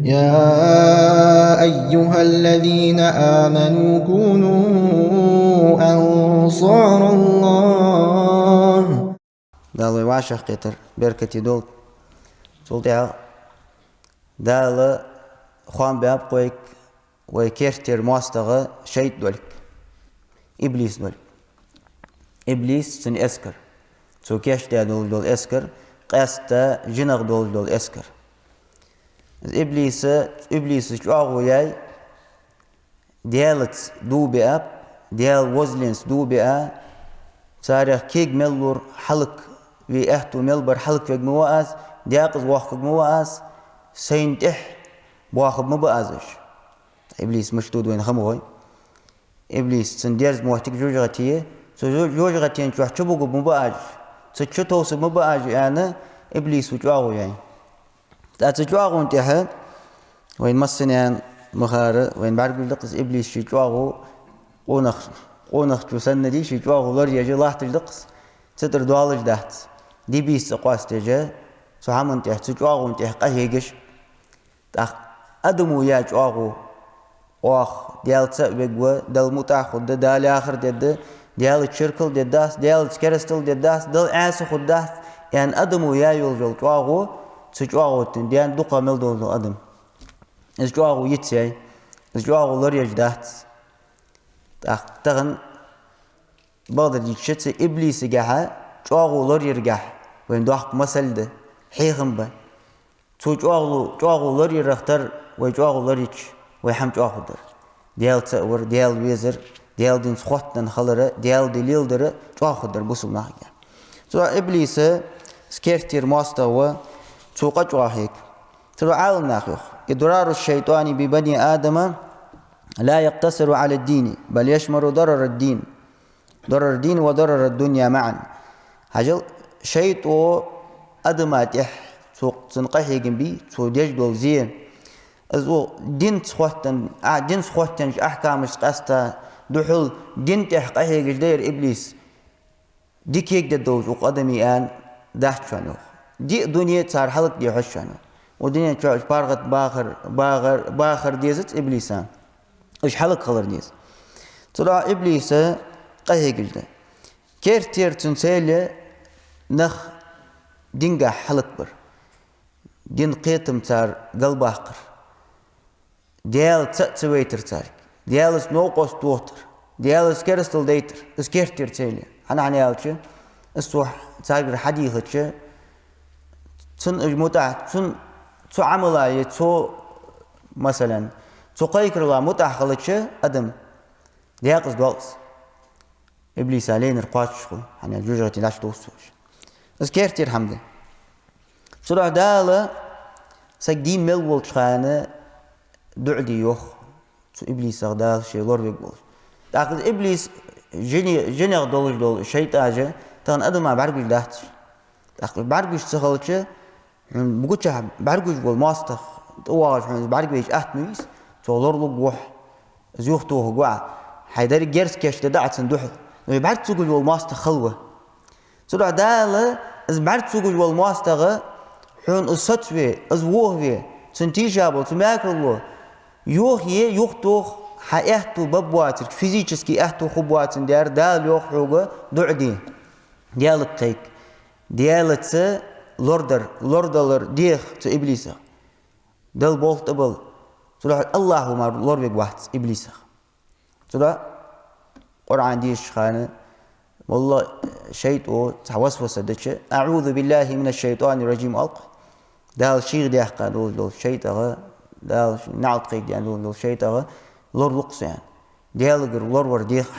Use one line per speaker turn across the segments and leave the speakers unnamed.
يا أيها الذين آمنوا كونوا أنصار الله. دالي واشخ قطر بركتي دول سلطة دالي خوان باب قويك ويكيرتر مواستغى شيط دولك إبليس دولك إبليس سن أسكر سو كيشتا دول أسكر قاستا جنغ دول أسكر إبليس جواغو ياي ديالت دو بأب ديال وزلينس دو بأب ساريخ كيك ملور حلق وي احتو ملبر حلق فيك مواز دياقز واخك مواز سينتح بواخب مبازش إبليس مشدود وين خموي إبليس سنديرز موحتك جوجغتيه سو جوجغتين جوح چبوغو مباج سو چطوس مباج يعني إبليس وجواغو يعني تأتي جواغو انتحى وين مصنيان مخارة وين بعرق لقص إبليس شي جواغو قونخ جوسن دي شي جواغو لور يجي لاحت لقص ستر دوالج دهت دي بيس قواس تجا سو هم انتحى سو جواغو انتحى قهيقش تاخ أدمو يا جواغو واخ ديال تسبقوا دل متاخ ود دال آخر ديال تشركل داس ديال تكرستل داس دل عاس خد داس يعني أدمو يا يولجل جواغو سجواغو تنديان دقة ملدو أدم إسجواغو يتسي إسجواغو لريج دات تغن بغدر يتشتس إبليس جاها جواغو لريج جاه وين دوحك مسل ده حيخم با تو جواغو لريج رختر وجواغو لريج ويحم جواغو در ديال تأور ديال ويزر ديال دين سخوتن خلره ديال دليل در جواغو در بسم ناحية سو إبليس سكيرتير ماستوى سوق جواهيك ترى عالم ناخخ إضرار الشيطان ببني آدم لا يقتصر على الدين بل يشمل ضرر الدين وضرر الدنيا معا هجل شيطو أدماتح سوق تنقحي جنبي سوق ديجدول زين أزو دين سخوتن أحكامش قاستا دحول دين تحقحي جدير إبليس ديك يقدر وقدمي آن داحشانو دي دنيا صار حلق دي حشانو ودنيا تشوش بارغت باخر ديزت إبليسان إيش حلق خلر ديز ترى إبليس قهي جلده كيرتير تنسيله نخ دينجا حلق بر دين قيتم صار قلب آخر ديال تسويتر صار ديال سنوقوس توتر ديال سكرستل ديتر سكيرتير تسيله أنا عنيالش الصح صار حديثش تن المتع تن عملاية مثلا قيكر الله متع خلتش أدم دياقز دوالس إبليس علينا القاتش شغل يعني جوجرتي لاش توسوش اسكيرتير حمد صراحة دالة سجدين ملول شخانة دعدي يوخ إبليس أغدال شيء لور بيقول تأخذ إبليس جني دول الشيطان تان أدم ما بعرف جدات تأخذ بعرف سخلتش بقولش بعرفش بقول ماستخ تواج بعرفش أحتميس تولر له جوح زيوخته جوع حيدار جرس كاش تدعت صندوق بعرف تقول بقول ماستخ خلوة صراحة دالة إز بعرف تقول بقول ماستخ حون الصدفة أزوه سنتيجابه تماكله يوخيه يوختوخ حياته ببواتر فيزيكسكي أحتو خبواتن ديار دال يوخ حوجة دعدي ديالك قيك ديالت لوردر ديخ تو إبليسه دل بولت أبل صراحة الله ما لور بيج واحد إبليسه صراحة قرآن ديش خانة والله شيء توسوس دتش أعوذ بالله من الشيطان الرجيم ألق دال شيء ديح قادول شيء تغى دال نعط قيد يعني دول شيء تغى لور لقص يعني ديالجر لور ورديخ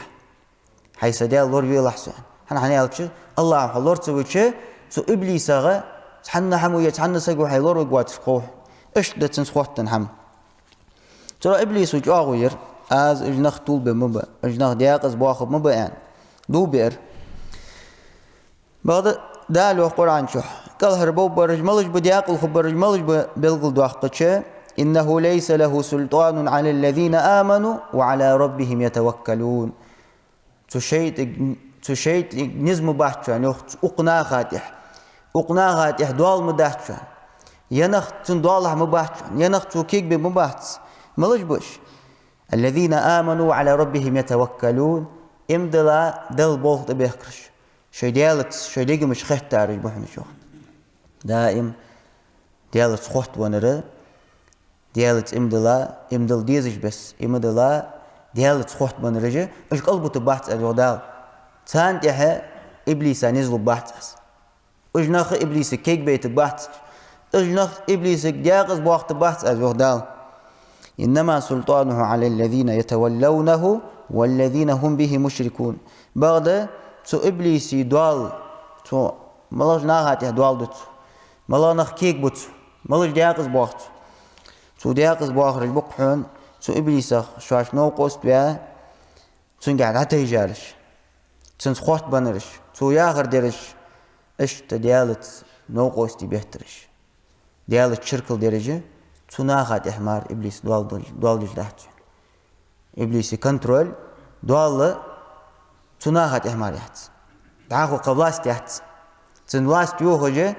حيث ديال لور بيل أحسن هنالك الله لور تسويش سو إبليس غا حنا حموية حنا سجوا حيلور وجوات فقوه إيش ده تنسخوتن حم ترى إبليس وجاغير از إجناخ طول بمبا إجناخ دياقز بواخب مبا يعني دو بير بعد دالو قرآن شح قال هربو برجملج بدياقل خبرجملج بلغل دواقتشه إنه ليس له سلطان على الذين آمنوا وعلى ربهم يتوكلون تشيت نزم بحث يعني أقنا خاتح دوال مدحت ينخ تندوالها مباحت ينخ توكيك بمباحت ملج بش الذين آمنوا على ربهم يتوكلون امدلا دل بولت بيخرش شي ديالت شي ديجي مش خيت تارج بحنا شو دائم ديالت خوت ونرى ديالت امدل ديزج بس امدلا ديالت خوت ونرجع اش قلبه تبحث الودال تان تها ابليس نزلوا بحث اجنخ ابليس كيك بيت بحث اجنخ ابليس جاقز بوقت بحث الودال انما سلطانه على الذين يتولونه والذين هم به مشركون بعد تو ابليس دوال تو ملاج ناهات دوال دوت ملا نخ كيك بوت ملاج جاقز بوقت تو جاقز بوقت البقحون تو ابليس شواش نو قوست بيا تنقعد حتى يجارش تنسخوت بنرش تو ياغر درش اش تديالت نو قوستي بيهترش ديالت شركل درجة تناخد احمار ابليس دوال جلدات ابليس كنترول دوال تناخد احمار يحت تعاخو قبلاست يحت تنواست يوهجة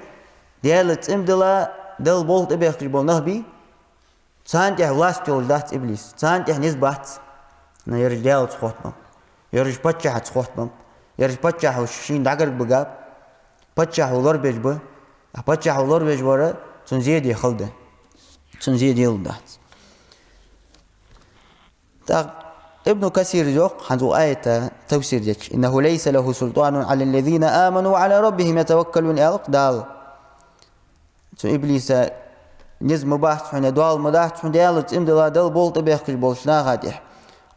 ديالت امدلا دل بولت ابيخ بول نهبي تانتح ولاست يولدات ابليس تانتح نزبات يرج ديالت سخوت بم يرج بچح سخوت بم يرج بچح وشين دعقر بقاب بچح ولور بيجبه بچح ولور بيجبره تنزيد يخلده تنزيد يلدات ابن كثير جوق عنده آية تفسير جيش إنه ليس له سلطان على الذين آمنوا وعلى ربهم يتوكلون ألق دال إبليس نزم بحث حين دوال مدحت حين ديالت امدلا دل بولت بيخش بولشنا غادح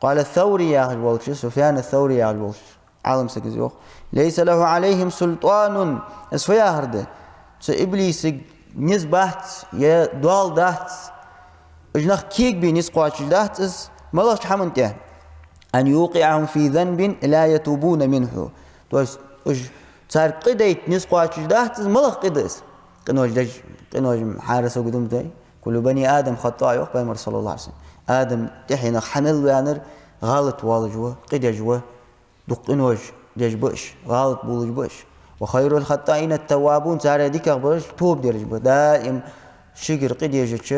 قال الثوري يا أخي بولش سفيان الثوري يا أخي بولش عالم سكزيوخ ليس له عليهم سلطان اسفيا هرده إبليس نز بحث يا دوال دحت اجنخ كيك بي نز قواتش دحت ملاش حمنته أن يوقعهم في ذنب لا يتوبون منه توش صار قديت نسقوا جدات ملخ قدس قنوج حارس قدمتي كل بني آدم خطاء يقبل بيمر صلى الله عليه وسلم آدم تحين حمل ويانر غلط والجوا قد جوا دق قنوج جبش غلط بول جبش وخير الخطائين التوابون صار ديك أخبرش توب درج دائم شجر قد يجتش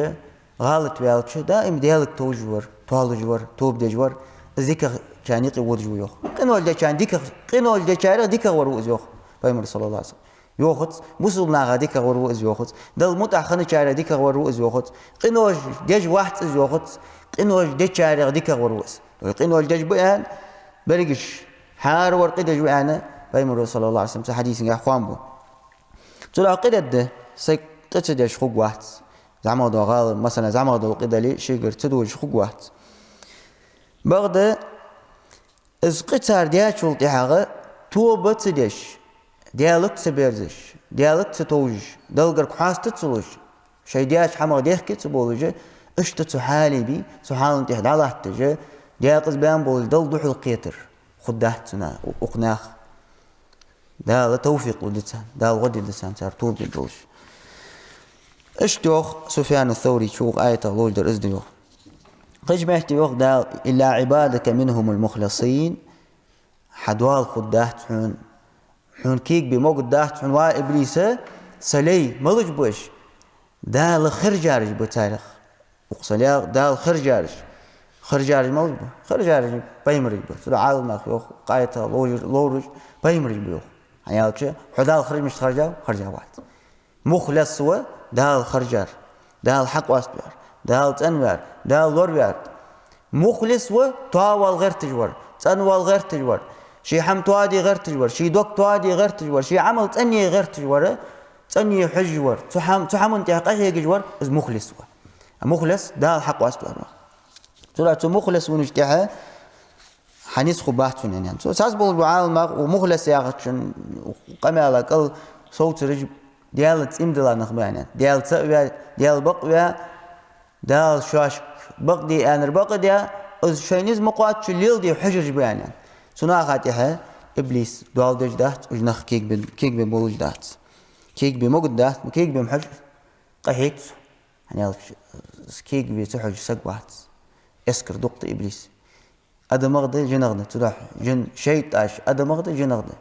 غلط ويالش دائم ديالك توجور توالجور توب دجور ذكر كان يقود جويوخ قنول ده كان ذكر قنول ده كاره ذكر ورو زيوخ بيمر صلى الله عليه وسلم يوخت مسلمنا غا ذكر ورو زيوخت دل متع خن كاره ذكر ورو زيوخت قنول دج واحد زيوخت قنول ده كاره ذكر ورو قنول دج بيان برجش حار ورقد جويانا بيمر صلى الله عليه وسلم حديث يا اخوان بو طلع قدد ده سي تتدش خوق واحد زعما دو غال مثلا زعما دو قدلي شيغر تدوج خوق واحد بعد از قطار ديال شولتي حاجة توبة تدش ديالك سبيرزش ديالك ستوج دلقر كحاس تتصلش شي دياش حما ديحكي تبولج اشت تحالي بي سبحان انت حدا الله تجي ديالك بيان بول دل دوح القيتر خدحتنا وقناخ دال توفيق ودتان دال غدي دتان صار توب بالدوش اشتوخ سفيان الثوري شوق آية الله در ازديوخ قج محتي يوخ إلا عبادك منهم المخلصين حدوال خداحت حون كيك بموقد داحت حون إبليس سلي ملج بوش دال خرجارج بتاريخ وقصليا دال خرجارج ملج بو خرجارج بيمرج بو سلا عالم يوخ قايته لورج بيمرج بيوخ حيالك حدال خرج مش خرجا واحد مخلص هو دال خرجار دال حق واسبير دال تنوار دال لوريار مخلص و توال غير تجور تنوال غير تجور شي حم توادي غير تجور شي دوك توادي غير تجور شي عمل تني غير تجور تني حجور تحم انت قهي جور از مخلص و مخلص دال حق واسبير طلعت مخلص ونجتها حنيس خباحتون يعني ساس بول بعالم ومخلص يا اخي قمالك قال صوت رجب ديالت امدلا نخبانا ديال سويا ديال بقيا دال شاش بقدي انر بقدي از شينيز مقات شليل دي حجر بيانا سنا خاتها ابليس دوال دجدات وجنخ كيك ببولج دات كيك بموجد دات كيك بمحج قحيت يعني كيك بتحج سقوات اسكر دقت ابليس ادم مغدي جنغده تروح جن شيطاش ادم مغدي جنغده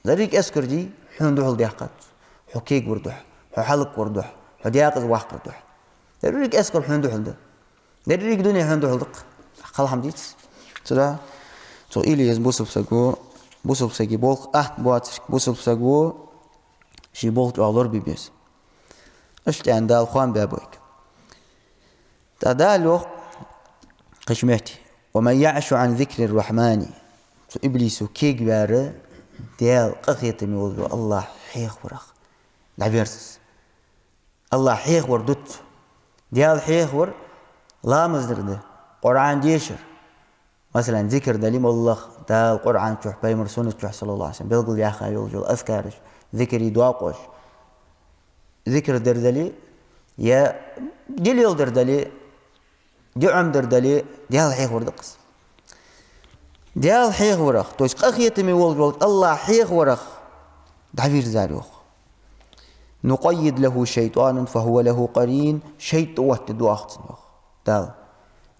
ذلك اسكر دي حون دحل دي حقات حكيك وردح حلق وردح حدياقز واحد دوح دريك أسكر حندو حلده دريك دنيا حندو حلدق خلاص حمديت ترى تو إليز بوسب سجو بولق بواتش بوسب سجو شي بولق أغلر بيبيس أشتي عند الخوان بابوك تدالو قشمتي ومن يعش عن ذكر الرحمن تو إبليس كيك باره ديال قخيتم يقول الله حيخ ورخ دعبيرسس الله حيخ وردت ديال حيخ ور لا مصدر ده قرآن ديشر مثلا ذكر دليم الله دا القرآن تروح بيمر سنة تروح صلى الله عليه وسلم بيقول يا أخي يلجل أذكارش ذكر يدواقوش ذكر دردلي يا دليل دردلي جعم دردلي ديال حيخ وردقس ديال حيخ ورخ توش قخيتم يقول الله حيخ ورخ دعبير زاريوخ نقيد له شيطان فهو له قرين شيء توت دواخت دال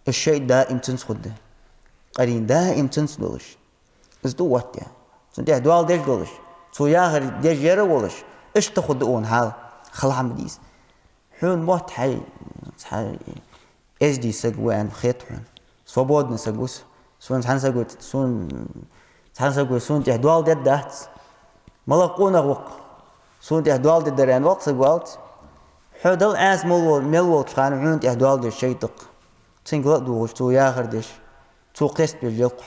الشيء دائم تنسخده قرين دائم تنسدولش از دوت يعني سنتي دوال ديش دولش سو ياهر ديش يرا ولش اش تاخدون حال خلع مديس حون موت حي دي سجوان خيط حون سوبودن سجوس سون سانسجوت سون تي دوال ديت دات ملقونا وق سون تي دوال ديت دران وق سجوالت حدل اس ملول كان حون تي دوال ديش شيء تق سنجلت دوش سو ياهر ديش تو قست بالجلق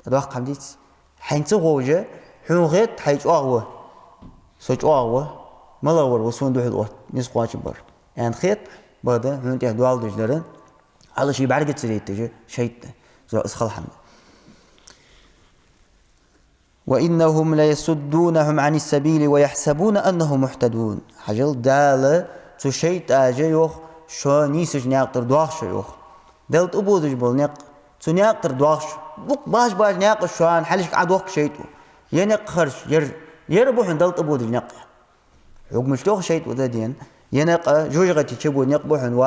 أدوخ قمديت حين تغوجة حين غيت حيج أغوة سوج أغوة ملاور وسون دوح الوقت نسقاش بر يعني خيط بعده حين تهدوال دجلرن على شيء بعرقة تريد تجي شيء زو أسخل حمد وإنهم ليسدونهم عن السبيل ويحسبون أنهم محتدون حجل دالة تو شيء تاجي يوخ شو نيسج ناقدر دواخ شو يوخ دلت أبودج بالنق سنياقر دواش بق باش ناقش شوان حلش قعد وقت شيتو ينق خرج يربح دلت ابود النق حكم مشتوخ شيتو دين ينق جوجغتي تشبو نقبحن و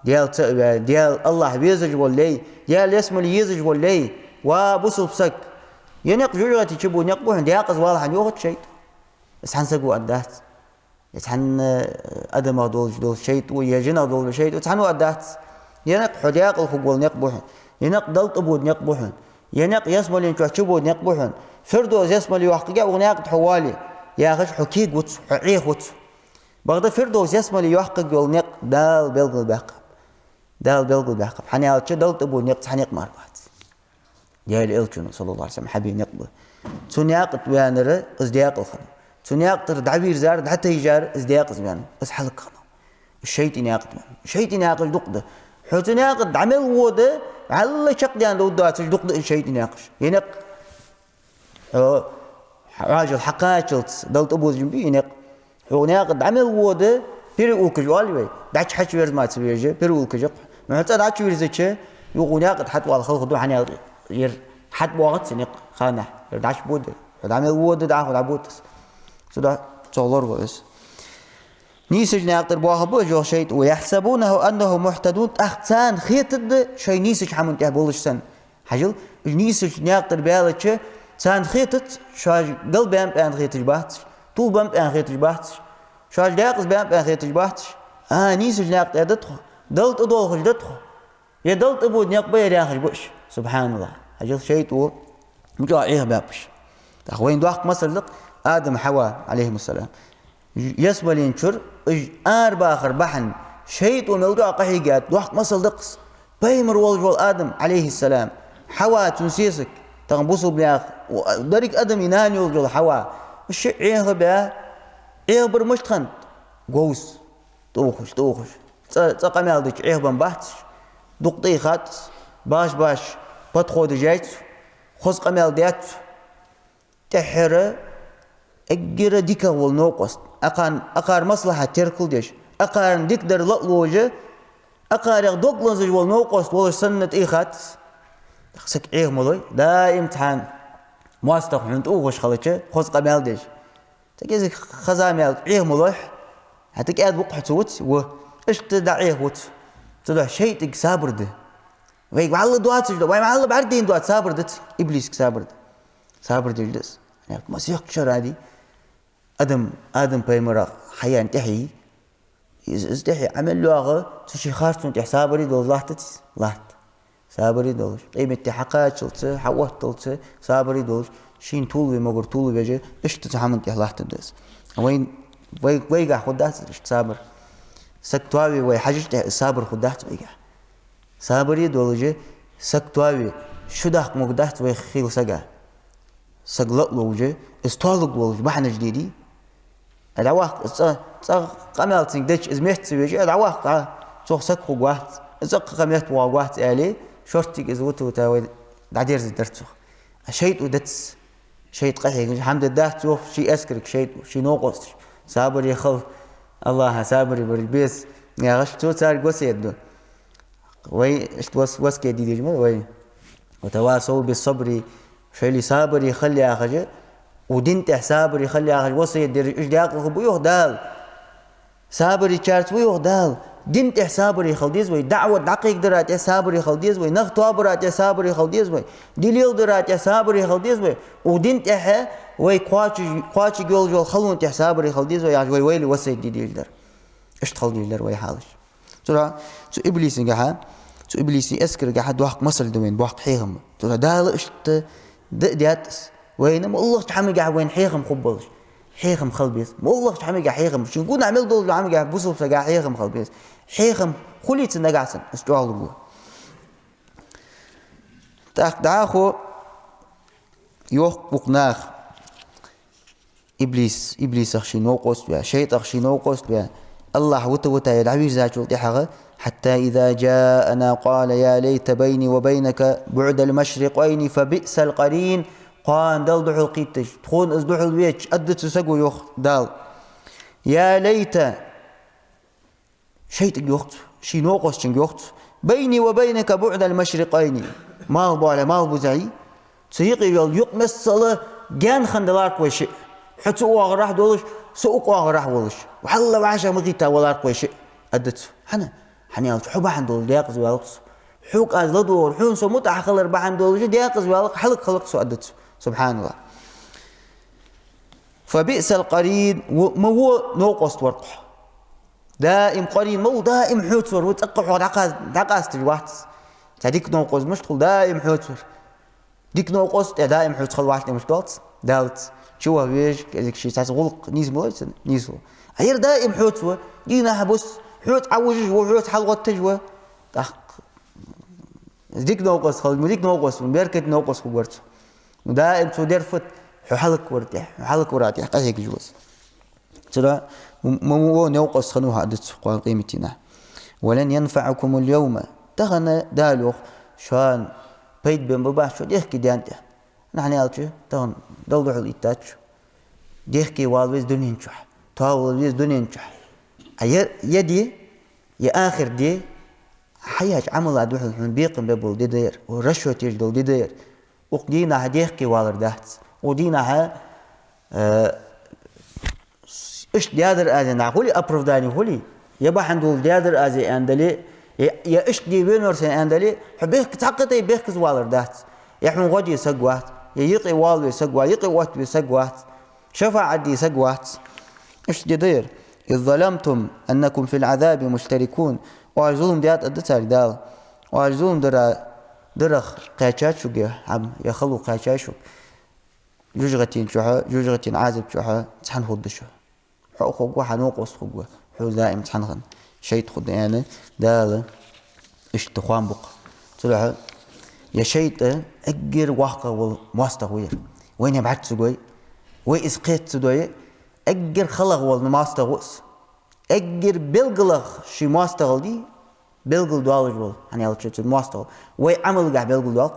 ديال الله بيزج واللي ديال اسم اللي يزج واللي وبصل بسك ينق جوجغتي تشبو نقبحن دياقز واضح ان يوخت شيتو بس حنسقوا قدات يتحن ادم دول شيتو يجنا دول شيتو تحنوا قدات ينق حدياق الفقول نقبحن ينق دلت أبود نقبحن ينق يسمى لين تحشبود نقبحن فردوس يسمى لي وحقيقة وناقد حوالي يا خش حكيك وتس حقيق وتس بغدا فردوس يسمى لي وحقيقة والنق دال بلغ الباقب حنيال شو دلت أبود نق حنيق ماربات يا الإلتشون صلى الله عليه وسلم حبي نقبه تنياقد بيانر ازدياق الخنا تنياقد دعبير زار حتى يجار ازدياق زمان بس حلق خنا الشيطان ياقد الشيطان ياقد دقده حتى ناقد عمل وده على شق ديان لو دات دق الشيء يناقش ينق راجل حقاچلت دلت ابو جنبي ينق هو ناقد عمل وده بيرو كجوالي داش حچ ورز ما تسويجه بيرو كجق ما حتى داش ورزچه يقو ناقد حد والله خلق دو حني ير حد وقت نق خانه داش بود عمل وده دا خد ابوتس سدا تولر بس نيسج ناقدر بوها بوجه شيء ويحسبونه أنه محتدون أختان خيطد شيء نيسج حمون تهبولش سن حجل نيسج ناقدر بالك سان خيطد شاج قلبهم بان خيطج باتش طولبهم بان خيطج باتش شاج داقز بان خيطج باتش نيسج ناقدر دتخو دلت أدوخش دتخو يدلت أبود نقبي ياخش بوش سبحان الله حجل شيء تو مجاعيه بابش وين دواق مصر آدم حواء عليهم السلام يسبل ينشر باخر بحن شيء وموضوع قحيقات وحق مصل دقس بيمر والجول آدم عليه السلام حواء تنسيسك تنبصوا بلاخ ودرك آدم يناني والجول حواء الشيء عيه بها عيه برمشتخن قوس توخش تقام يالدك عيه بنبحتش دقطي خاتس باش بطخو دجاجت خص قمال ديات تحرى اجرا ديكا والنوقست أقار مصلحة تركل ديش أقار ديك در لقلوجة أقار يغدوك لنزج والنوقست والله سنة إيخات سك عيه مضي دا امتحان مواستق من توغش خلتش خص قمال ديش تكيزك خزاميال عيه مضي هتك قاعد بقح توت و ايش تدعيه وت تدع شيء تك سابرده ويك معلق دوات وي معلق بعدين دوات سابردت إبليس سابرد جلس ما سيق شرادي آدم بيمرا حياة انتهي استحي عمل له أغا تشي خارج تح صابري دول لحت صابري دول قيمة حقات شلت حوت تلت صابري دول شين طول ومجر طول وجه إيش تتحمل تح لحت الدرس وين ويجا خدات إيش صابر سكتواوي ويحاجة صابر خدات ويجا صابري دول جه سكتواوي شو ده مقدات ويخيل سجا سجلت له وجه استولق وجه بحنا جديدي العواق قمال تنقدش إزميت سويجي العواق صوخ سكخو قوات زق قميت واقوات عليه شرطي إزوته وتاوي دعدير زدرتو شيء ودتس شيء قحي الحمد لله توف شيء أسكرك شيء نوقص صابر يخل الله صابر بالبيس يا غش تو صار قصيد وي اشت وس كدي جمل وي وتواصوا بالصبر شيء صابر يخلي آخر ودنت صابر يخلي آخر وصيد إيش داقل بيوه دال صابر يشارت ويوه دال دنت صابر يخلديز وي دعوة دقيق درات صابر يخلديز وي نخطوا برات صابر يخلديز وي دليل درات صابر يخلديز وي ودنت وي قواتش جول خلون صابر يخلديز وي ويلي وصيد دي در إيش تخلديز در وي حالش ترى تو إبليس جها تو إبليس أسكر جها دوحق مصل دوين دوحق حيهم ترى دال إشت دياتس وين ما الله تحمل جها وين حيهم خبلش حيهم خلبيس ما الله تحمل جها حيهم شو نقول نعمل دول عمل جها بوصل سجا حيهم خلبيس حيهم خليت النجاسن استوعب الجو دعاخو يوخ بقناخ إبليس أخشي نوقص بها شيط أخشي نوقص بها الله وتا يدعوي زاجل تحغه حتى إذا جاءنا قال يا ليت بيني وبينك بعد المشرقين فبئس القرين قان دل دحل قيتش تخون از دحل ويتش أدت سقو يوخ دال يا ليت شيط يوخت شي نوقص شن يوخت بيني وبينك بعد المشرقين مال بوعلى مال بوزعي سيقي يقمس صلاة جان خندلارك وشي حتى واغ راح دولش سوق واغ راح ولش وحلا وعشا مقيتا ولارك وشي أدت حني حبا حندول دياقز والقص حوق از لدور حون سو متع خلر بحندول دياقز والق حلق خلق سو أدت سبحان الله فبئس القرين ما هو نوقص ورق دائم قرين مو دائم حوتور وتقع دقاس تجوات تديك نوقص مش تقول دائم حوتور ديك نوقص دائم حوت خلوات مش دالت دالت شو ويش كذا شيء تاس غلق نيزمو أير دائم حوتور دينا حبس حوت عوجج وحوت حلقة تجوا تحق ديك نوقص خل مديك نوقص ومبركة نوقص خبرت ودائم تودير فت حلق ورتح حلق وراتح قهيك جوز ترى مو نوقص خنوها عدت قال قيمتنا ولن ينفعكم اليوم تغنى دالوخ شان بيت بن بباح شو ديك ديانته نحن يالشي تغن دلدح الإتاج ديك والويز دنيا شح تاولويز دنيا شح يدي يا آخر دي حياج عمل عدوح الحين بيقم ببول دي دير ورشوة يجدل دي دير وقدينا هديك والر دهت ودينا ها إيش ديادر آزي نعقولي أبرف داني هولي يبا حندول ديادر آزي أندلي يا إيش دي بينورسين أندلي حبيك تعقدي بيك والر دهت يحمل غدي سقوات يقي والوي سقوات يقي وات سقوات شفا عدي سقوات إيش دي دير إذ ظلمتم أنكم في العذاب مشتركون وعجزهم ديات أدتار دال وعجزهم درخ قاچات شو عم يخلو قاچات شو جوجغتين شوها جوجغتين عازب شوها تحن خد شو حو خو حنوقص خو حو دائم تحن خن شيء خد يعني دال إيش تخوان بق طلع يا شيء أجر واقع والمستغوير وين يبعت سجوي وإسقيت سجوي أجر خلق والمستغوس أجر بلغلغ شي مستغل دي بلغل دوالج وال يعني على شيء مستغل وعمل قاع بلغل دوال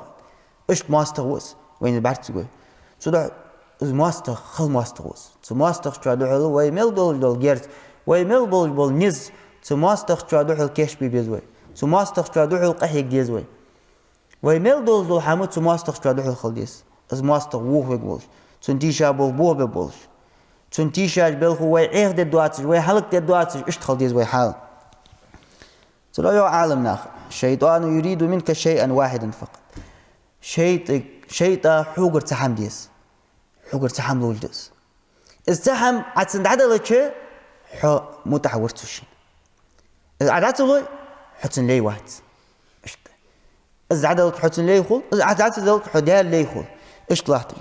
إيش مستغوس وين يبعت سجوي صدق المستغ خل مستغوس المستغ شو حلو ويمل دول دول جيرت ويمل بول نز المستغ شو حلو كيش بيزوي المستغ شو حلو قحي جيزوي ويمل دول حمود المستغ شو حلو خلديس المستغ ووه بيقولش تنتيشا بوه بيقولش تنتيشاج بالخو وي عهد الدواتش وي حلق الدواتش اشتغل ديز وي حال ترى يا عالم ناخر الشيطان يريد منك شيئا واحدا فقط شيطا حوقر تحم ديس حوقر تحم لولدس استحم عتسند عدلك حو متحورتوشين عدات له حتن لي واحد إذا عدلك حتن لي يخل إذا عدلك حدال لي يخل إيش طلعت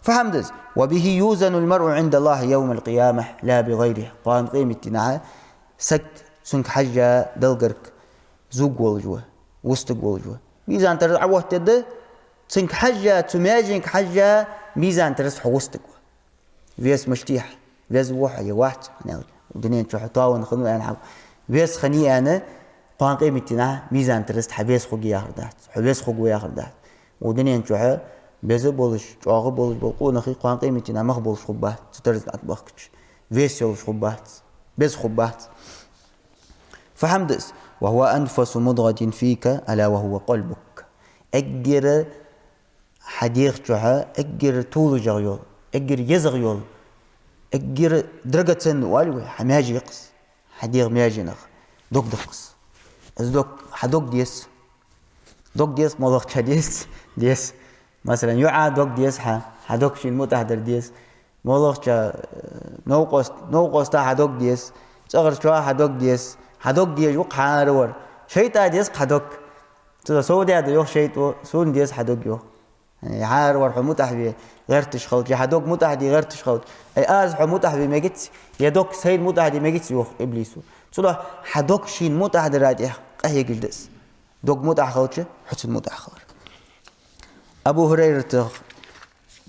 فهمت وبه يوزن المرء عند الله يوم القيامة لا بغيره قام قيمة نعى سكت سنك حاجة دلقرك زوج والجوه وسط والجوه ميزان ترى عوه تده سنك حاجة تماجنك حاجة ميزان ترى حوستك فيس مشتيح فيس واحد واحد أنا ودنيا تروح طاون خنو أنا فيس خني أنا قام قيمة نعى ميزان ترى حبيس خوجي ياخدات حبيس خوجي ياخدات ودنيا تروح بيز بولش جاغ بولش بقول نخي قان قيمتنا ما بولش خبات ترز أطبخش فيس يولش خبات بيز خبات فحمدس وهو أنفس مضغة فيك ألا وهو قلبك أجر حديق جها أجر طول جغيول أجر يزغيول أجر درجة والوي حماجي يقص حديق ماجي نخ دوك دقص از دوك حدوك ديس مضغ ديس مثلا يعاد دوك ديس حدوك شيء متحضر ديس مولوش نوقوس تا حدوك ديس صغر شو حدوك ديس يوق حارور شيء تا ديس حدوك ترى سوداء ده يوق شيء تو سون ديس حدوك يوق يعني حارور حموتحبي غير تشخلط حدوك متحدي غير تشخلط أي آز حموتحبي ما جت يا دوك سيد متحدي ما جت يوق إبليسو ترى حدوك شيء متحضر راجع قهي جلدس دوك متحخلش حسن متحخر أبو هريرة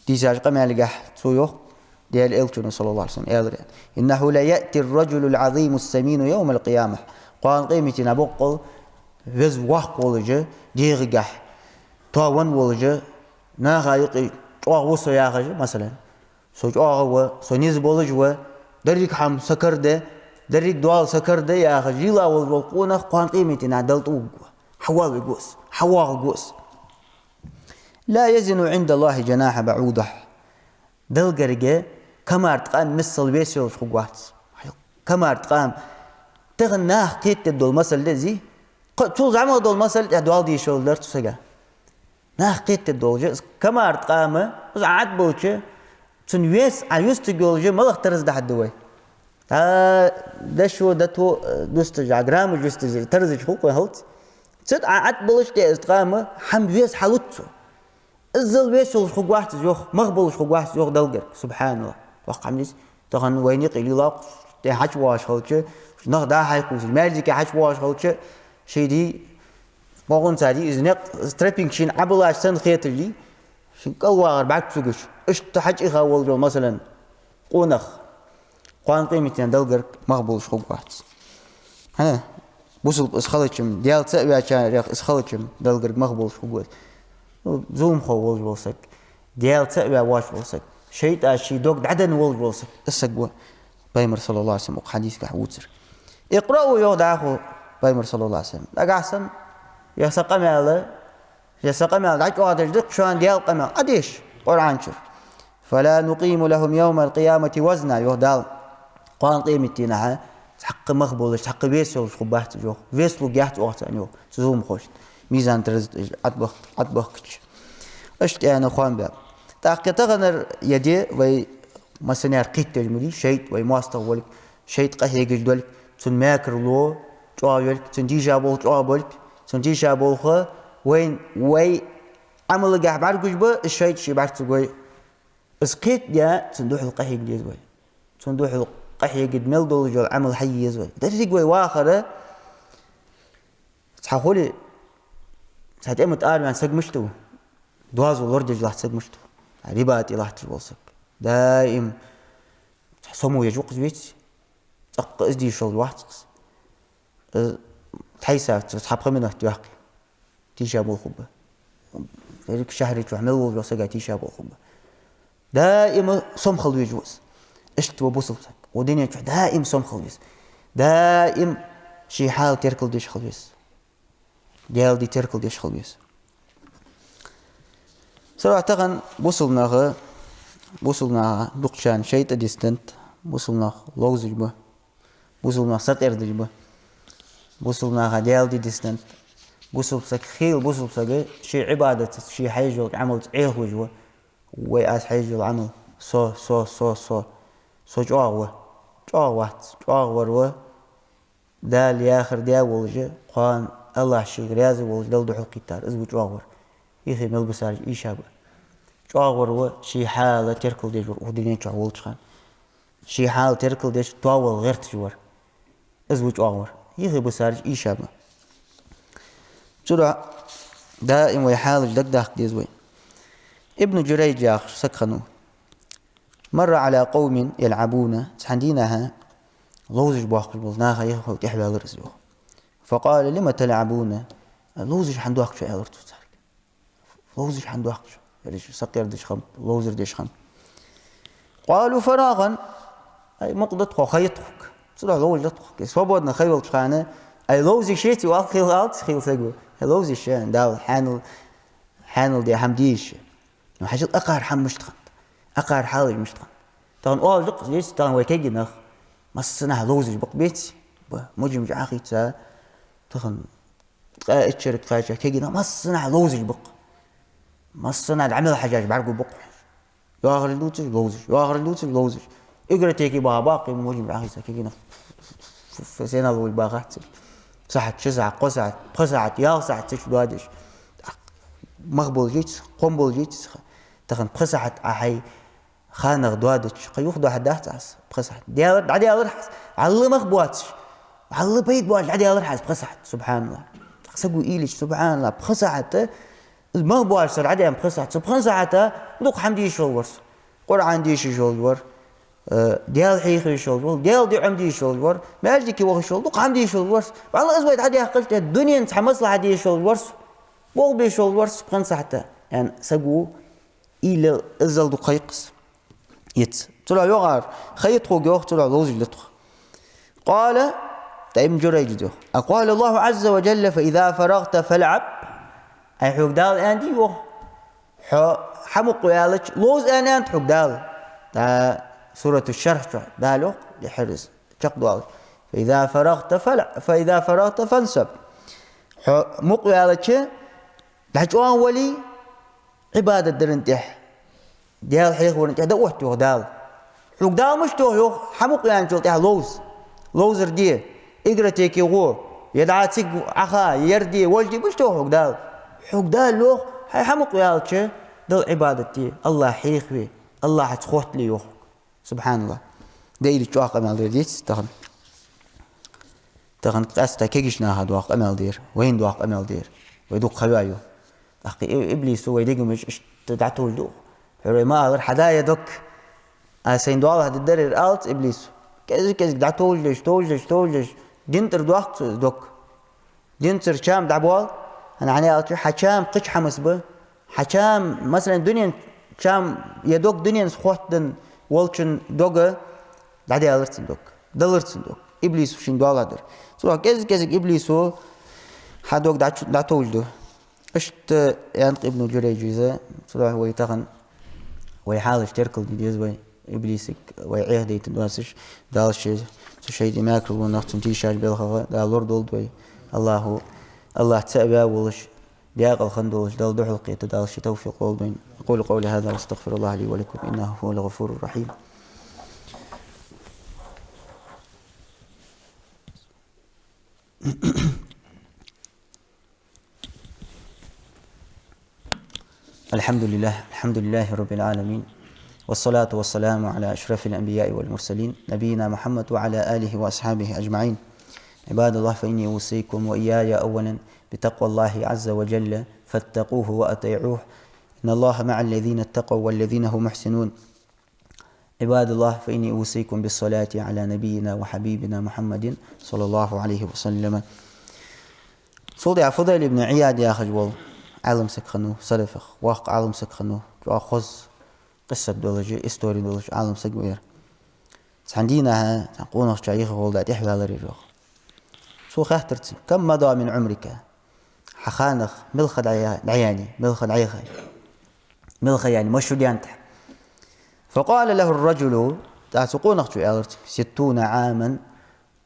ديساج قمال جح سويق ديال إلتون صلى الله عليه وسلم إنه لا يأتي الرجل العظيم السمين يوم القيامة قال قيمتنا بقول وز واق ولجة ديغ جح طاون ولجة ناغايق وصو ياغج مثلا سوج أغوى سونيز بولجوا دريك حم سكرده دريك دوال سكرده ياغج يلا والقونا قال قيمتنا دلتوق حوال جوس لا يزن عند الله جناح بعوضة دلقرقة كما ارتقام مثل بيسيول خقوات كما ارتقام تغناه قيت دول مثل لذي طول زعما دول مثل دوال دي شول درت سجا ناه قيت دول كما ارتقام عاد بوجه تنويس عيوز تقولجه ما اخترز ده حدوي ده شو ده تو دوستج جرام جوستج ترزج فوق هلت تد عاد بولش ده استقامة حم ويس حلوتو الزل ويسول خقوات يوخ مغبولش خقوات يوخ دلقر سبحان الله وقع منيس تغن ويني قيلي لاق ده حج واش خلچه نخ ده حيقوس المالك حج واش خلچه شي دي بقون سادي ازنق ستريبينج شين عبلاش سن خيتر لي شن قوا بعد تسوقش اش تحج اخول جو مثلا قونخ قوان قيمتين دلقر مغبولش خقوات ها بوصل اسخلچم ديال تسوي عشان اسخلچم دلقر مغبولش خقوات زوم خوول جوسك ديال تأبع واش جوسك شيء أشي دوق عدن وول جوسك السجوة بيمر صلى الله عليه وسلم وحديث كحوتر اقرأوا يودعه بيمر صلى الله عليه وسلم أقاسم يا سقمال دعك وادر دق شان ديال قمال أديش قرآن شر فلا نقيم لهم يوم القيامة وزنا يودال قان قيمتنا حق مقبول حق بيسول خبحت جو بيسلو جهت وقت أنيو زوم خوش ميزان ترز أطبخش أشت أنا خوان باب تغنر يدي وي مثلا قيت تجملي شيء وي ماستغول شيء قهي جدول تن ماكر لو جوالك تن دي جابول جوالك تن دي جابول خا وين وي عمل جاه بعد جوجبه الشيء شي بعد تقول اسقيت يا تندوح القهي جدول وي تندوح القهي جد مل دول جو عمل حي يزول ده وي واخره تحولي ساعتين متقارب عن سق مشتو دواز والورد راح تسق مشتو رباطي راح تبوسك دائم تحسمو يجوق زويت تق ازدي شغل واحد تحيسا تحب خمنه تواقي تيشابو الخبة فريق شهري تعمل وسقى تيشابو الخبة دائما صم خلوي جوز اشت وبوصلتك ودنيا دائم صم خلويس دائم شي حال تركل ديش خلويس ديال دي تركل ديش خلويس صراحة تغن بوصلنا دقشان شيء ديستنت بوصلنا لوز جبه بوصلنا سقر جبه بوصلنا ديال دي ديستنت بوصل بسك خيل بوصل بسك شيء عبادة شيء حيجو عمل عيه وجوه ويأس حيجو العمل سو جاوة دال ياخر ديا ولجة قان الله شيء رياضي ولج دل دحول قطار أزوج واغور يخي ملبسار إيشاب واغور وشي حالة تركل ديش ودينين شو ولج خان شي حالة تركل ديش طاول غير تجور أزوج واغور يخي بسار إيشاب سرعة دائم ويحالج دق داخل ديزوي ابن جريج ياخر سكنوا مر على قوم يلعبون تحدينها لوزج باقي بلناها يخو تحلى الرزق فقال لما تلعبون لوزج حندوق شو يالرتو صارك لوزج حندوق شو ليش سقير ديش خم لوزر ديش خم قالوا فراغا أي مقدت خيطك صراحة لوزج لطخك سوبودنا خيول خانة أي لوزج شيتي والخيل غلط خيل سجوا لوزج شان داو حانل دي حمديش وحاجة أقهر حم مشتخن أقهر حالي مشتخن طبعا أول دق ليش طبعا ويكيجي نخ مصنع لوزج بقبيتي مجمع عاقي تا تخن قائد شركة قائد كيجي مصنع لوزج بق مصنع العمل حجاج بعرقو بق ياخر اللوتج لوزج ياخر اللوتج لوزج اقرا تيكي باقي مجمع عاقي تا كيجي نخ فسينا لو الباقات ساعة شسعة قسعة يا ساعة تش دوادش مقبول جيت قنبل جيت تخن قسعة أحي خانق دوادش قيوخ دو حد أحتاس بقسعة ديالر عدي ألرحس على مقبواتش على بيت بواش عدي ألرحس بقسعة سبحان الله سقوا إيلش سبحان الله بقسعة مقبواتش صار عدي بقسعة بقسعة دوق حمدي شول ورس قرآن ديش شول ور ديال حيخي شول ور ديال دي عمدي شول ور ما أجدي كي وخ شول دوق حمدي شول ورس والله أزواج عدي قلت الدنيا نتحمس لها عدي شول ورس بوق شول ورس بقسعة يعني سقوا إلى أزل دقيقس يت طلع يغار خيط خوج يوخ طلع لوز لطخ قال ابن جريج دو أقال الله عز وجل فإذا فرغت فالعب أي حق دال أندي يوخ حمق يالك لوز أنا أنت حق دال دا سورة الشرح دالو لحرز شق دال فإذا فرغت فانسب مق يالك لحجوان ولي عبادة درنتح ديال حيخ ورنتح دوحت يوخ دال حق دال مش توه يوخ حمق يعني تلتح لوزر دي اقرا تيكي غو يدعاتك عخا يردي والجي مش توه حق دال لوخ هاي حمق يالك دل عبادتي الله حيخوي الله حتخوت لي يوخ سبحان الله دايلي تشواق امال دير ديت تغن قاستا كيجشنا هاد واق امال دير وين واق امال دير ويدوق خلوايو أخي إبليس هو يدق مش تدعته الدو حري ما غير حدايا دك أسين دوال هاد الدرر ألت إبليس كذا دعته ليش دينتر دوقت دك دينتر شام دعبوال أنا عني ألت حشام قش حمس به حشام مثلا دنيا شام يدوك دنيا سخوتن والشن دوغا دعدي ألرتن دك دلرتن دك إبليس وشين دوال هادر سواء كذا إبليس هو حدوك دعته الدو اشت ينق ابن جريج صراحة هو يتغن ويحاول تركل ديز وي إبليسك ويعيه دي تدواسش دالش شيء دي ماكر ونختم تيشاج بالخفا دال لورد ولد الله تسأبا ولش دياق الخندولش دال دحل قيت دالش توفيق ولدين أقول قولي هذا واستغفر الله لي ولكم إنه هو الغفور الرحيم الحمد لله رب العالمين والصلاة والسلام على أشرف الأنبياء والمرسلين نبينا محمد وعلى آله وأصحابه أجمعين عباد الله فإني أوصيكم وإياي أولا بتقوى الله عز وجل فاتقوه وأطيعوه إن الله مع الذين اتقوا والذين هم محسنون عباد الله فإني أوصيكم بالصلاة على نبينا وحبيبنا محمد صلى الله عليه وسلم صلي فضيل ابن عياد يا خجول عالم سكخنو سلفخ واق عالم سكخنو خذ قصة دولجي استوري دولج عالم سكوير عندنا تقولنا شيخ ولد يحلى لريروخ شو خاطرت كم مضى من عمرك حخانخ ملخد عياني ملخد عيخي ملخ يعني مشو ديانتح فقال له الرجل تقولنا شو 60 عاما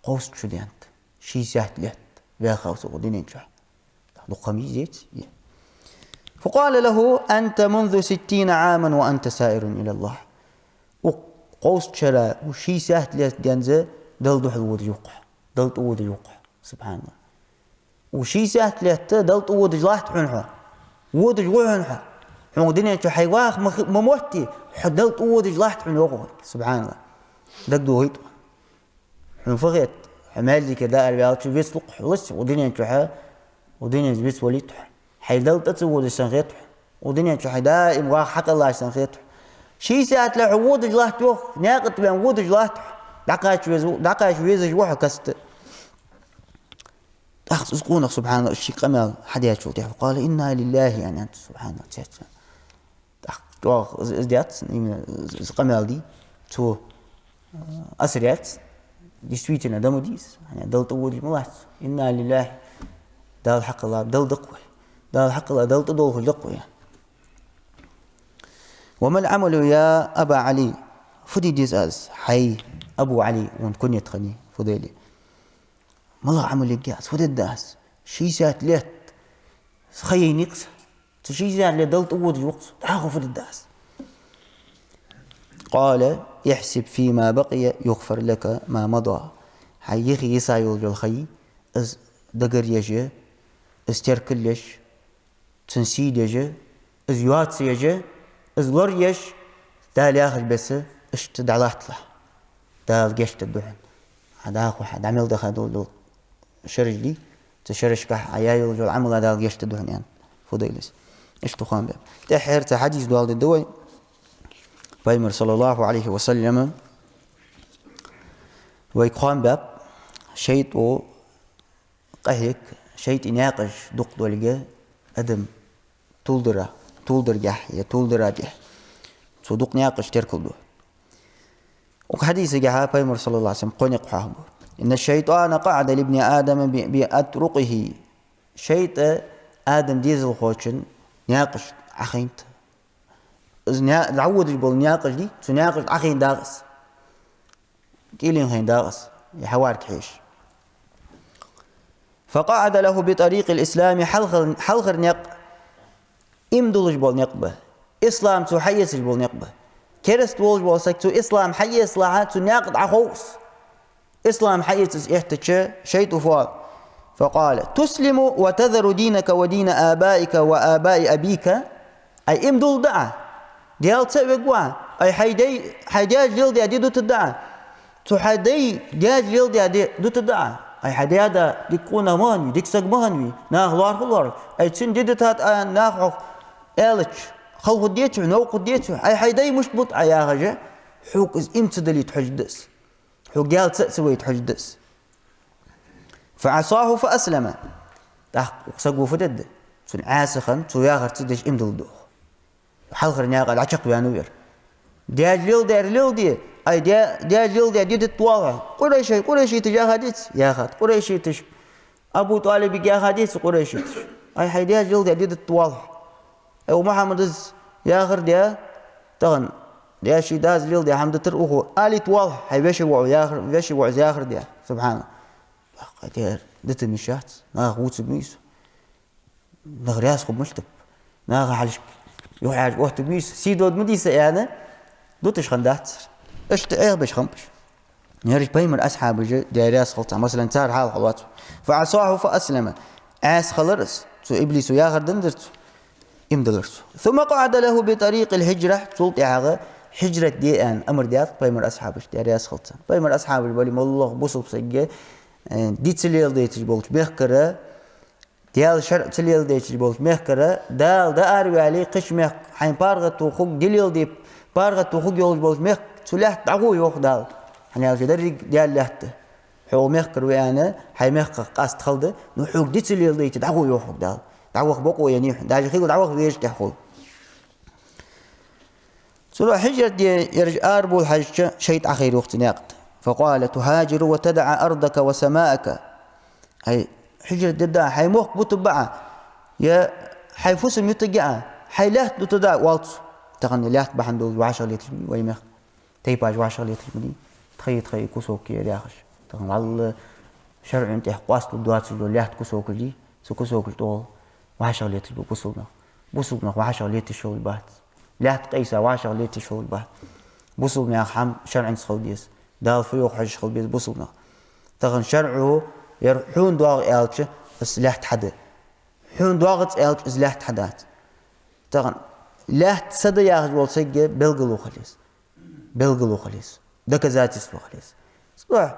قوس شو ديانت شي سهت لهت بيا خوس ودينين شو لو قميص زيت فقال له أنت منذ 60 عاما وأنت سائر إلى الله وقوس شرا وشي سهت لهت ديانزه دل دحل وديوق دلت أود الوقع سبحان الله وشي سهت لهته دلت أود جلاحت حنها ود جوعنها حمو دنيا شو حيواخ مموتي حدلت أود جلاحت حنوقه سبحان الله دقدو هيتو حمو فغيت حمالي كذا أربعة شو بيس لق حلص ودنيا شو حا ودنيا بيس وليت حيدلت أتود السنغيت ودنيا شو حدائم واخ حق الله السنغيت شي ساعة لا عود جلاحت وخ ناقط بين ود جلاحت دقاش ويزج وحو كست أخذ سبحان الله الشيء قمال حديث شو تعرف قال إنا لله يعني أنت سبحان الله تحت أخذ إزديات قمال دي تو أسريات دي سويتنا دمو ديس يعني دل طول ملاحظ إنا لله دل حق الله دل دقوة دل حق الله دل تدوه دقوة يعني. وما العمل يا أبا علي فدي ديز أز حي أبو علي ونكون يتخني فضيلي ما الله عمل الجاز فدي الداس شي سات ليت خي نقص شي سات ليت دل طول الوقت تاخذ فدي الداس قال يحسب فيما بقي يغفر لك ما مضى حيخي يسايل الخي از دقر يجي از تركلش تنسيد يجي از يواتس يجي از لور يش دال ياخذ بس اشتد على اطلع دال قشت الدهن هذا اخو حد عمل دخل شرج لي تشرش كح عيايل جو العمل دال قشت الدهن يعني فضيلس ايش تخان باب تحير تحديث دوال الدوي بيمر صلى الله عليه وسلم ويقام باب شيء او قهيك شيء يناقش دق دولجة أدم تولدر جح يا تولدر جح صدق ناقش تركل دو وحديث جها بيمر صلى الله عليه وسلم قنق حامر إن الشيطان قعد لابن آدم بأطرقه شيء آدم ديزل خوشن ناقش أخينت العود البول ناقش دي سناقش أخين داغس كيلين خين داغس يحوارك حيش فقعد له بطريق الإسلام حلخر نق إمدولج بول نقبه إسلام تو حيس البول نقبه كرست وولج بول سكتو إسلام حيس لها تو ناقد عخوص إسلام حيس إحتش شيء تفعل فقال تسلم وتذر دينك ودين آبائك وآباء أبيك أي إمدول دعا ديال تسوي أي حيداج جلدي أدي دو تدعى تو حيداج جلدي أدي دو تدعى أي حدا هذا ديكونا مانوي ديك سق مانوي ناخلار خلار أي تشين ديدت هات ناخو إلش خلق ديتو نوق ديتو أي حدا مشبط أي حاجة حوك إز إمتدلي تحجدس حوك جال تسوي تحجدس فعصاه فأسلم تاخ سقو فتد تون عاسخا تو ياخر تدش إمدل دو حلخر ناقل عشق بيانوير دياج ليل دير ليل دي أي دياج ليل دي ديت طوالها قريشي تجاه حديث ياخد قريشي تش أبو طالب جاه حديث قريشي تش أي حي دياج ليل دي ديت طوالها أو محمد إز ياخر ديا تغن ديا شي داز ليل دي حمد تر أخو آلي طوالها حي بيشي وعو ياخر بيشي وعو ياخر ديا سبحان الله دير دت مشات ناخ ووتس بميس ناخ رياس خب مشتب ناخ حالش يوحاج وقت بميس سيدود مديسة يعني دوتش خندات اشت ايه باش خمبش يرش بيمر أصحاب ديرياس خلطة مثلا تار حال خلواته فعصاه فأسلم عاس خلرس سو إبليس ياخر دندرت إمدلرس ثم قعد له بطريق الهجرة سلطة عاغة هجرة دي أن أمر ديات بيمر أصحاب ديرياس خلطة بيمر أصحاب البالي مالله بوصل بسجى دي تليل دي تجبولت مخكرة ديال شرع تليل دي تجبولت مخكرة دال دا أروي عليه قش مخ حين بارغت وخوك دليل دي بارغت وخوك يولج بولت مخ تلحت عقوي يوخ دال يعني الجدري ديال لحته حو مخكر ويانا حي مخ قاس تخلده نحوك دي تليل دي تدعوي يوخ دال دعوخ بقو يعني داجي خيل دعوخ ويش تحول سلو حجرة دي يرجع أربو الحج شيء أخير وقت ناقد فقال تهاجر وتدع أرضك وسماءك هي حجرة ددا حي موخ بتبعه يا حي فسم يتجع حي لا تدع والت تغني لا بحندو 10 لتر ويمخ تيباج 10 لتر مني تخي كوسوك يا رياخش تغني على شرع انت قواست دوات لا كوسوك دي سكوسوك طول 10 لتر بوصلنا 10 لتر شغل بات لا تقيسه 10 لتر شغل بات بوصلنا حم شرع سخل ديس دال فيوق حج خل بيز بوصلنا تغن شرعه يرحون دواغ آلتش إسلاح حدا حون دواغت آلتش إسلاح حدات تغن لا تصدق يا أخي والسجى بلغلو خليس دك ذاتي سلو خليس صح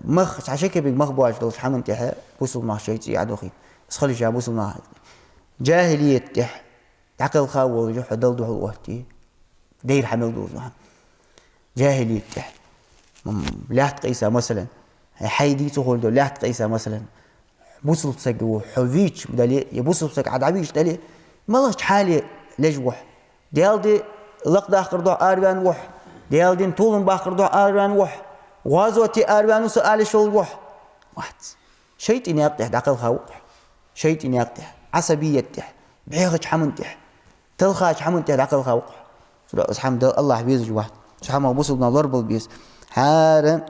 مخ عشان بيج مخ بواج دول حمن تح بوصل مع شيء يعدو خي بس خلي شاب بوصل مع جاهلية تح عقل خاول جح دل دول وقتي دير حمل دول جاهلية تح لا تقيسها مثلا حيدي تقول دول لا تقيسها مثلا بوصل بسجو حويج بدلي يبوصل بسج عاد عبيش دلي ما لهش حالي لجوح ديال دي لقد آخر دو أربعين وح ديال دين طولن باخر دو أربعين وح غازوتي أربعين وسؤال شو الوح واحد شيء يقطع عقل خاوق شيء يقطع عصبية تح بحيخش حمن تح تلخاش حمن تح عقل خاوق الحمد لله الله بيز واحد سبحان الله بوصلنا ضرب البيز حارة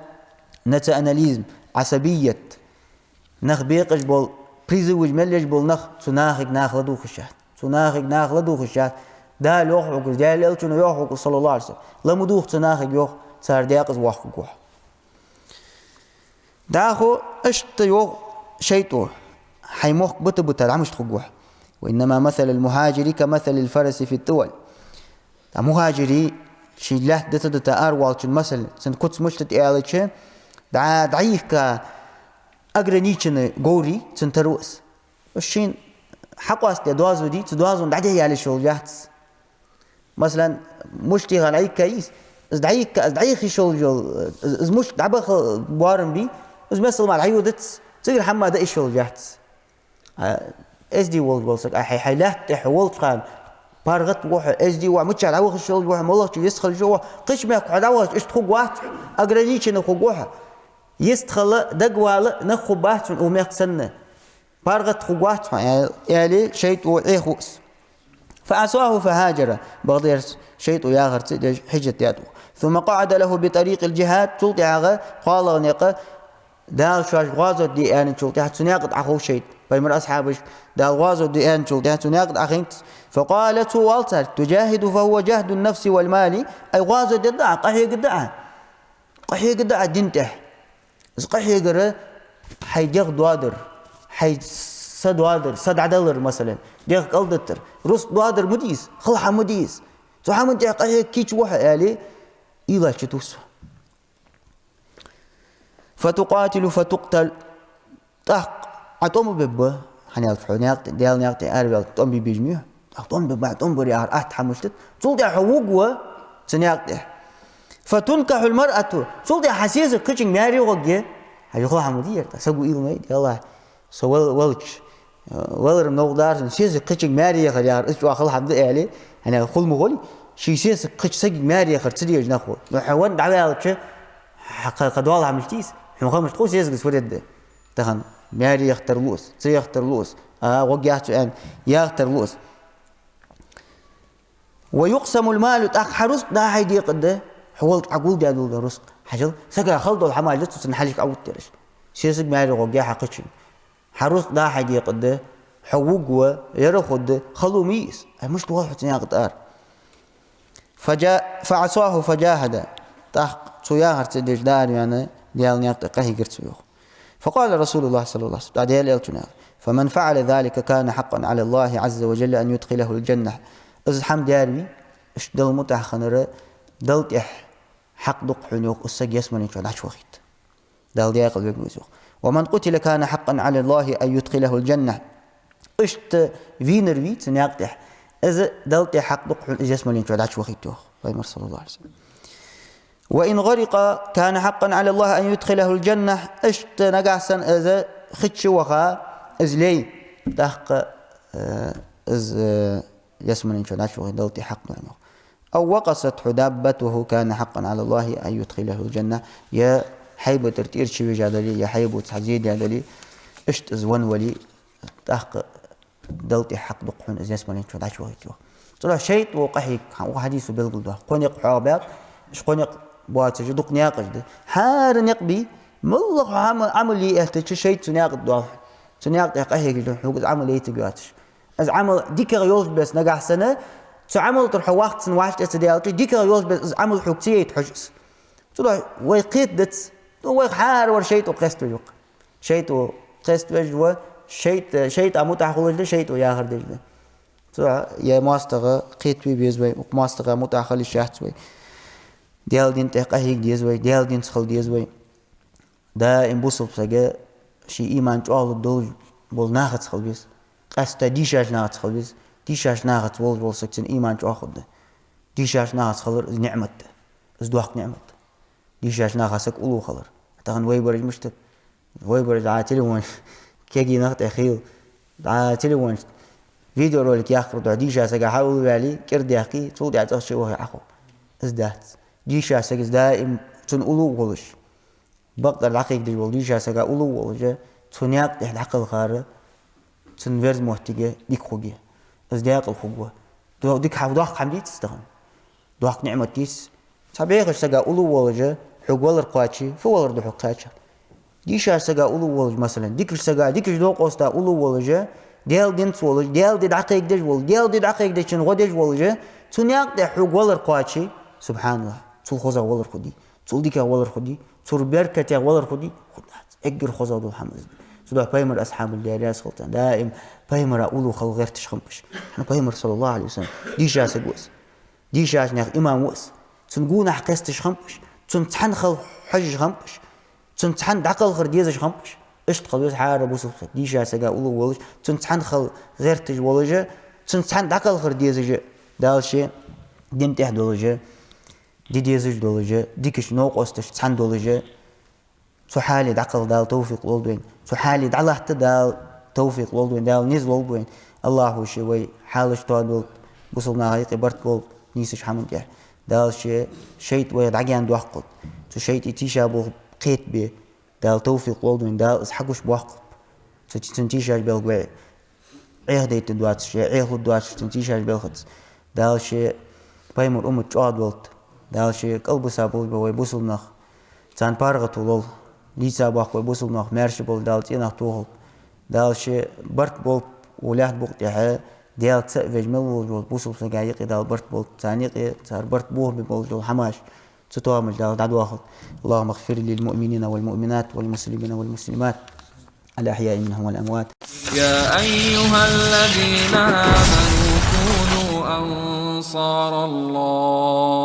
نتا أناليزم عصبية نخ بيقش بول بريزوج ملج بول نخ سناخك ناخ لدو خشات دا لوح وقل دا لالتون يوح وقل صلى الله عليه وسلم لما دوخ تناخك يوح صار دياقز واحد قوح داخو اشت يوح شيطوح حيموخ بطة العمش تخقوح وإنما مثل المهاجري كمثل الفرس في الطول مهاجري شي له دتا والش المثل سن كنت مشتت إعلتش دعيك كا أجرنيشن جوري سن تروس الشين حقواس دوازو دي تدوازو دعيه على شغلات مثلا مشتي غالعيك كيس ازدعيك شغل جول از مش دعبخ بوارن بي از مثل مع العيو دت تقدر حما ده شغل جات اس دي وولد وولسك حيلات تحولت قال بارغت وح اس دي ومتش على وخ الشغل وح والله يدخل جوا قش ما قعدوا اش تخو واحد اجرنيش نخو جوها يدخل دقوال نخو بات وميق سنه بارغت خوات يعني شيء وإخوس فعصاه فهاجر بغضير شيء وياغر حجة ياتو ثم قعد له بطريق الجهاد تلطي عغا قال نيقا دال شاش غازو دي ان تلطي تناقض اخو شيء بيمر اصحابش دال غازو دي ان تلطي تناقض اخينت فقالت والتر تجاهد فهو جهد النفس والمال اي غازو ددع قحي قدع دينته قحي قره حيجغ دوادر حي صد عدلر مثلا ديك قلدتر رس دوادر مديس خلحة مديس تحمل ديك كيش وحا يعني إلا شتوس فتقاتل فتقتل تحق عطوم ببا حني الفحونيات ديال نياقتي أربع طوم بيجميع عطوم ببا عطوم بريار أتحملت تولد حوقوا سنياقتي فتنكح المرأة تولد حسيس كيشن ماري وقجي هاي خلحة مدير تسوي إيه ماي يلا سوال ولش ولرم نقدر نسيز قتش ماري خيار إيش وآخر حمد عليه أنا خل مغولي شيء سيز قتش سج ماري خير تدي يجنا خو نحاول دعوة على شيء حق قدوال عملتيس إحنا خم مش خوش يزقز فرد تهان ماري يختار لوس سي يختار لوس وجهت أن يختار لوس ويقسم المال تأخرس ده هيدي قده حاولت أقول ده دول رزق حجل سكر خلط الحمال جت سنحلك أول ترش سيز ماري وجه حقتش حروس دا حاجة قده حقوق يرخد خلو ميس مش واحد يقدر فعصاه فجاهد تحق سياهر تدش دار يعني ديال نيقت قهي قرتسيوخ فقال رسول الله صلى الله عليه وسلم ديال يلتنا فمن فعل ذلك كان حقا على الله عز وجل أن يدخله الجنة إذ حمد يارمي إش دل متح خنره دلت إح حق دق حنيوخ السج يسمن يشون عش وخيت دل دياقل بيقوزوخ ومن قتل كان حقا على الله أن يدخله الجنة إشت فينر فيت نيقتح إذا دلت حق دق يسمن يشون عش وخيتوخ صلى الله عليه وسلم وإن غرق كان حقا على الله أن يدخله الجنة إشت نقعسا إذا خدش وخا إذ لي تحق إذ يسمن إن شاء الله شو دلتي حق أو وقصت دابته كان حقا على الله أن يدخله الجنة يا حيبة ترتير شوي جادلي يا حيبة تحزيد جادلي إشت إذ ولي تحق دلتي حق دقحون إذ يسمن إن شاء الله شو طلع شيء وقحي وحديث بالقلب قنق حابات إيش قنق بواتج دق ناقش ده حار نقبي ملق عمل لي اهتش شيء تناقض ده تناقض قحي كده حقوق عمل لي تجاتش از عمل ديك غيوز بس نجح سنة تعمل تروح وقت سن واحد تسديالك ديك غيوز بس عمل حقتي يتحجز طلع ويقيت دت هو حار ور شيء وقست وجوق شيء وقست وجو شيء أموت أخلص ده شيء ويا خرج ده تو يا ماستغى قيت بيزوي وماستغى متأخر الشهر زوي ديال دين تقهيق ديزوي ديال دين سخل ديزوي دا إنبوسل بسجى شيء إيمان جوال الدول بول ناخد سخل بيس قست ديشاش ناخد سخل بيس ديشاش ناخد بول سكتن إيمان جو أخذ ده ديشاش ناخد سخل نعمة إزدواق نعمة ديشاش ناخد سك أولو خلر تغن ويبرج مشتت ويبرج على تليفون كيجي ناخد أخيل على تليفون فيديو رولك ياخر دو ديشاش سك حاول بالي كرد يحكي تود يعطش وهي عقو إزدات ديشاش سك دائم تن أولو ولش بقدر العقيق دي والديشاش سك أولو ولش تنياق العقل خاره تنفرز محتاجة ديك خوجة إزداق الخوجة دو ديك حفظاق حمدي تستخدم دوق نعمة تيس طبيعي سجى أولو ولجة حقول القاتشي فوالر دو حقاتشة ديشاش سجى أولو ولج مثلا ديكش سجى ديكش دوق أستا أولو ولجة ديال دينت ولج ديال دي عقيق دج ول ديال دي عقيق دج شن غدج ولجة تنياق ده حقول القاتشي سبحان الله تول خوزا ولر خدي تول ديك ولر خدي تول بركة ولر خدي خدات أجر خوزا دو حمز سوداء بايمر أصحاب الليالي سلطان دائم بايمر أولو خل غير تشخمش أنا بايمر صلى الله عليه وسلم ديشاش سجوس ديشاش ناخ إمام وس تنقول حقيس تشخمش تنتحن خل حج خمش تنتحن دعقل غير ديزش خمش إشت خلوس حارب وصف ديشاش سجا أولو ولج تنتحن خل غير تج ولجة تنتحن دعقل غير ديزج دال شيء دم تحت ولجة دي ديزج ولجة ديكش نوق أستش تحن ولجة سحالي دعقل دال توفيق لولدوين سحالي دعلا حتى دال توفيق لولدوين دال نيز لولدوين الله شوي حالش تادول وصلنا هيك برت بول نيسش حمد يعني دال شيء ويد عجان دوحقل تو شيء يتيشابه قيت به دال توفيق لولدوين دال إسحقش بوحقل تنتيشاش بالقوي عيه ديت دواتش عيه دواتش تنتيشاش بالخدس دال شيء بايمر جاد ولت دال شيء قلب سابول بوي بوصلنا تان بارغت ولول ليسا باخ ويبوصل ناخ مارش بول دال تيناخ توغل دال شيء برت بول ولاد بوق تاعها ديال تسفج مل بوصل سجايق دال برت بول ثاني صار برت بوه بول حماش تتوامل دال دعواخل اللهم اغفر للمؤمنين والمؤمنات والمسلمين والمسلمات الأحياء منهم والأموات.
يا أيها الذين آمنوا كونوا أنصار الله